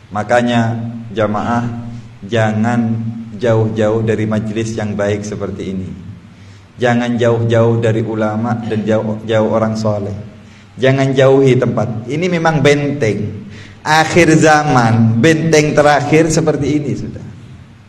Makanya jamaah, jangan jauh-jauh dari majelis yang baik seperti ini. Jangan jauh-jauh dari ulama dan jauh orang soleh. Jangan jauhi tempat. Ini memang benteng akhir zaman, benteng terakhir seperti ini sudah.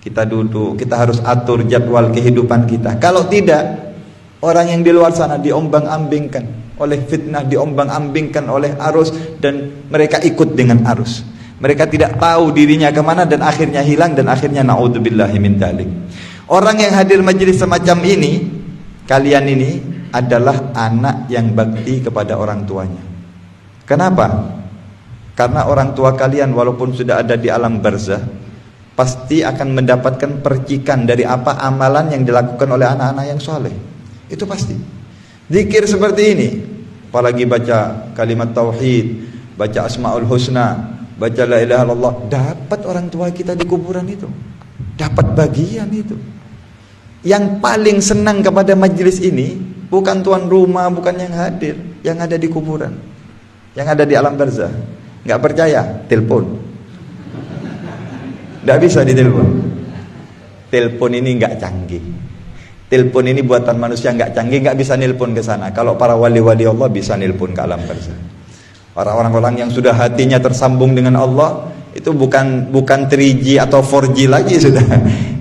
Kita duduk, kita harus atur jadwal kehidupan kita. Kalau tidak, orang yang di luar sana diombang-ambingkan oleh fitnah, diombang-ambingkan oleh arus, dan mereka ikut dengan arus. Mereka tidak tahu dirinya kemana dan akhirnya hilang, dan akhirnya naudzubillahi min dzalik. Orang yang hadir majelis semacam ini, kalian ini adalah anak yang bakti kepada orang tuanya. Kenapa? Karena orang tua kalian walaupun sudah ada di alam barzah, pasti akan mendapatkan percikan dari apa amalan yang dilakukan oleh anak-anak yang soleh. Itu pasti. Zikir seperti ini, apalagi baca kalimat tauhid, baca asmaul husna, baca la ilaha illallah, dapat orang tua kita di kuburan itu, dapat bagian itu. Yang paling senang kepada majelis ini bukan tuan rumah, bukan yang hadir, yang ada di kuburan, yang ada di alam barzah. Nggak percaya, telepon. Nggak bisa ditelepon. Telepon ini nggak canggih. Telepon ini buatan manusia, nggak canggih, nggak bisa nelpon ke sana. Kalau para wali-wali Allah bisa nelpon ke alam barzah. Orang-orang yang sudah hatinya tersambung dengan Allah, itu bukan 3G atau 4G lagi sudah.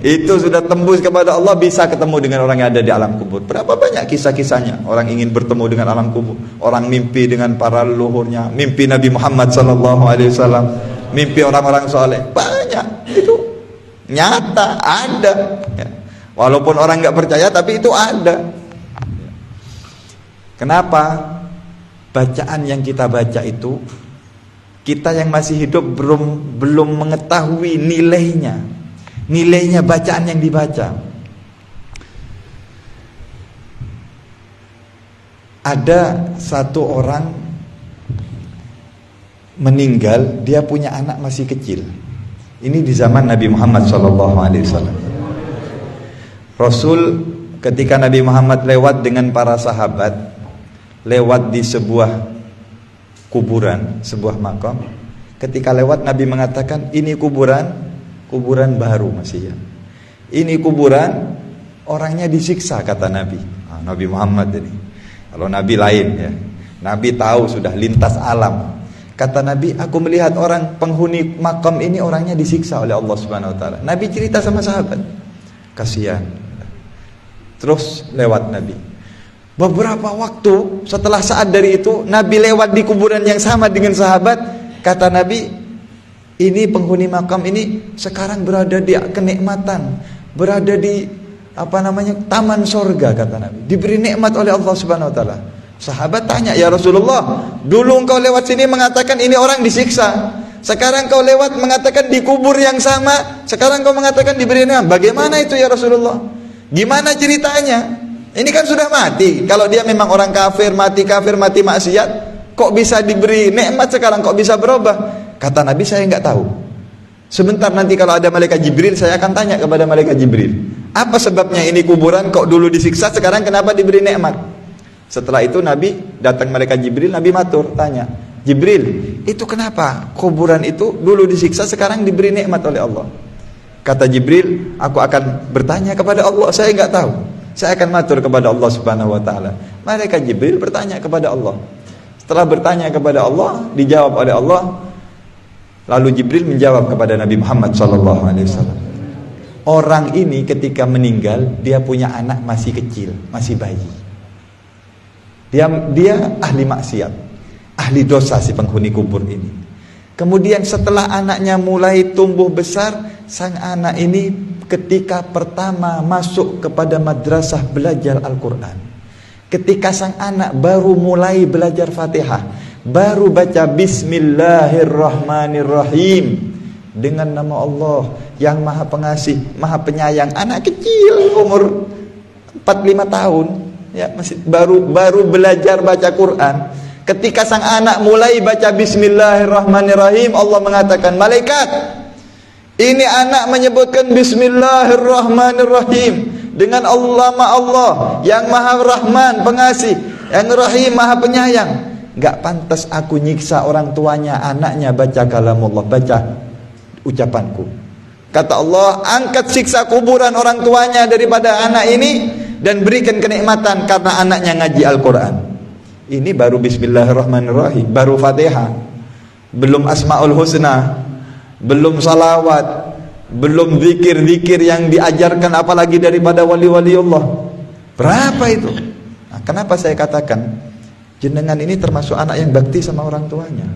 Itu sudah tembus kepada Allah, bisa ketemu dengan orang yang ada di alam kubur. Berapa banyak kisah-kisahnya orang ingin bertemu dengan alam kubur, orang mimpi dengan para leluhurnya, mimpi Nabi Muhammad SAW, mimpi orang-orang soleh. Banyak, itu nyata, ada ya. Walaupun orang nggak percaya, tapi itu ada. Kenapa? Bacaan yang kita baca itu, kita yang masih hidup belum mengetahui nilainya bacaan yang dibaca. Ada satu orang meninggal, dia punya anak masih kecil. Ini di zaman Nabi Muhammad SAW. Rasul ketika Nabi Muhammad lewat dengan para sahabat, lewat di sebuah kuburan, sebuah makam. Ketika lewat, Nabi mengatakan, ini kuburan baru masih ya. Ini kuburan, orangnya disiksa, kata Nabi. Nabi Muhammad ini. Kalau Nabi lain ya, Nabi tahu sudah lintas alam. Kata Nabi, aku melihat orang penghuni makam ini orangnya disiksa oleh Allah Subhanahu Wa Taala. Nabi cerita sama sahabat, kasihan. Terus lewat Nabi. Beberapa waktu setelah saat dari itu, Nabi lewat di kuburan yang sama dengan sahabat. Kata Nabi, ini penghuni makam ini sekarang berada di kenikmatan, berada di taman sorga, kata Nabi. Diberi nikmat oleh Allah Subhanahu Wa Taala. Sahabat tanya, ya Rasulullah, dulu engkau lewat sini mengatakan ini orang disiksa, sekarang kau lewat mengatakan di kubur yang sama, sekarang kau mengatakan diberi nikmat. Bagaimana itu ya Rasulullah? Gimana ceritanya? Ini kan sudah mati. Kalau dia memang orang kafir, mati maksiat, kok bisa diberi nikmat sekarang, kok bisa berubah? Kata Nabi, saya nggak tahu. Sebentar nanti kalau ada malaikat Jibril, saya akan tanya kepada malaikat Jibril, apa sebabnya ini kuburan kok dulu disiksa, sekarang kenapa diberi nikmat? Setelah itu Nabi datang malaikat Jibril, Nabi matur, tanya, Jibril, itu kenapa kuburan itu dulu disiksa, sekarang diberi nikmat oleh Allah? Kata Jibril, aku akan bertanya kepada Allah, saya nggak tahu. Saya akan matur kepada Allah Subhanahu Wa Taala. Malaikat Jibril bertanya kepada Allah. Setelah bertanya kepada Allah, dijawab oleh Allah. Lalu Jibril menjawab kepada Nabi Muhammad SAW. Orang ini ketika meninggal, dia punya anak masih kecil, masih bayi. Dia ahli maksiat, ahli dosa si penghuni kubur ini. Kemudian setelah anaknya mulai tumbuh besar, sang anak ini ketika pertama masuk kepada madrasah belajar Al-Quran, ketika sang anak baru mulai belajar Fatihah, baru baca Bismillahirrahmanirrahim, dengan nama Allah yang maha pengasih, maha penyayang. Anak kecil umur 4-5 tahun ya, masih baru belajar baca Quran. Ketika sang anak mulai baca Bismillahirrahmanirrahim, Allah mengatakan, malaikat, ini anak menyebutkan Bismillahirrahmanirrahim, dengan Allah yang maha rahman pengasih, yang rahim maha penyayang. Gak pantas aku nyiksa orang tuanya, anaknya baca kalamullah, baca ucapanku. Kata Allah, angkat siksa kuburan orang tuanya daripada anak ini dan berikan kenikmatan karena anaknya ngaji Al-Quran. Ini baru bismillahirrahmanirrahim, baru Fatihah, belum Asmaul Husna, belum salawat, belum zikir-zikir yang diajarkan apalagi daripada wali-wali Allah. Berapa itu? Nah, kenapa saya katakan jenengan ini termasuk anak yang bakti sama orang tuanya?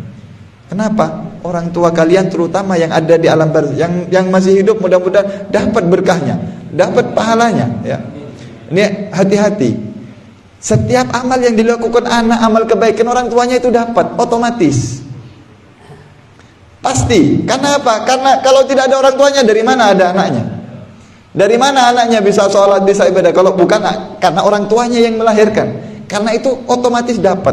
Kenapa? Orang tua kalian terutama yang ada di alam barzakh, yang masih hidup, mudah-mudahan dapat berkahnya, dapat pahalanya, ya. Ini hati-hati. Setiap amal yang dilakukan anak, amal kebaikan, orang tuanya itu dapat otomatis. Pasti. Karena apa? Karena kalau tidak ada orang tuanya, dari mana ada anaknya? Dari mana anaknya bisa sholat, bisa ibadah? Kalau bukan karena orang tuanya yang melahirkan. Karena itu otomatis dapat.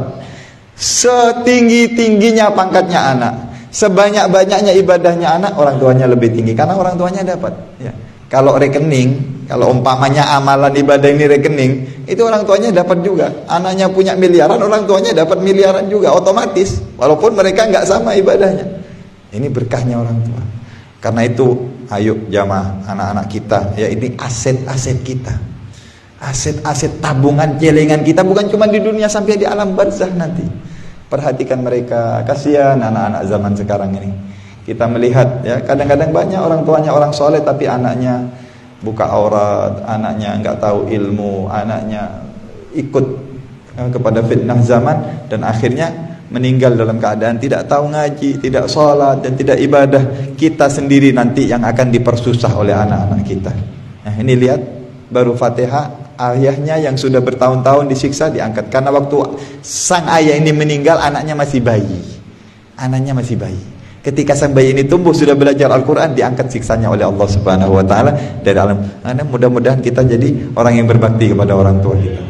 Setinggi-tingginya pangkatnya anak, sebanyak-banyaknya ibadahnya anak, orang tuanya lebih tinggi karena orang tuanya dapat, ya. Kalau rekening, kalau umpamanya amalan ibadah ini rekening, itu orang tuanya dapat juga. Anaknya punya miliaran, orang tuanya dapat miliaran juga otomatis, walaupun mereka nggak sama ibadahnya. Ini berkahnya orang tua. Karena itu ayo jamaah anak-anak kita, ya, ini aset-aset kita, aset-aset tabungan celengan kita, bukan cuma di dunia, sampai di alam barzakh nanti. Perhatikan mereka, kasihan anak-anak zaman sekarang ini. Kita melihat, ya, kadang-kadang banyak orang tuanya orang soleh tapi anaknya buka aurat, anaknya nggak tahu ilmu, anaknya ikut kepada fitnah zaman dan akhirnya meninggal dalam keadaan tidak tahu ngaji, tidak sholat dan tidak ibadah. Kita sendiri nanti yang akan dipersusah oleh anak-anak kita. Nah, ini lihat, baru Fatihah, ayahnya yang sudah bertahun-tahun disiksa diangkat. Karena waktu sang ayah ini meninggal, anaknya masih bayi. Anaknya masih bayi. Ketika sang bayi ini tumbuh, sudah belajar Al-Quran, diangkat siksanya oleh Allah Subhanahu Wa Taala dari alam. Mudah-mudahan kita jadi orang yang berbakti kepada orang tua kita.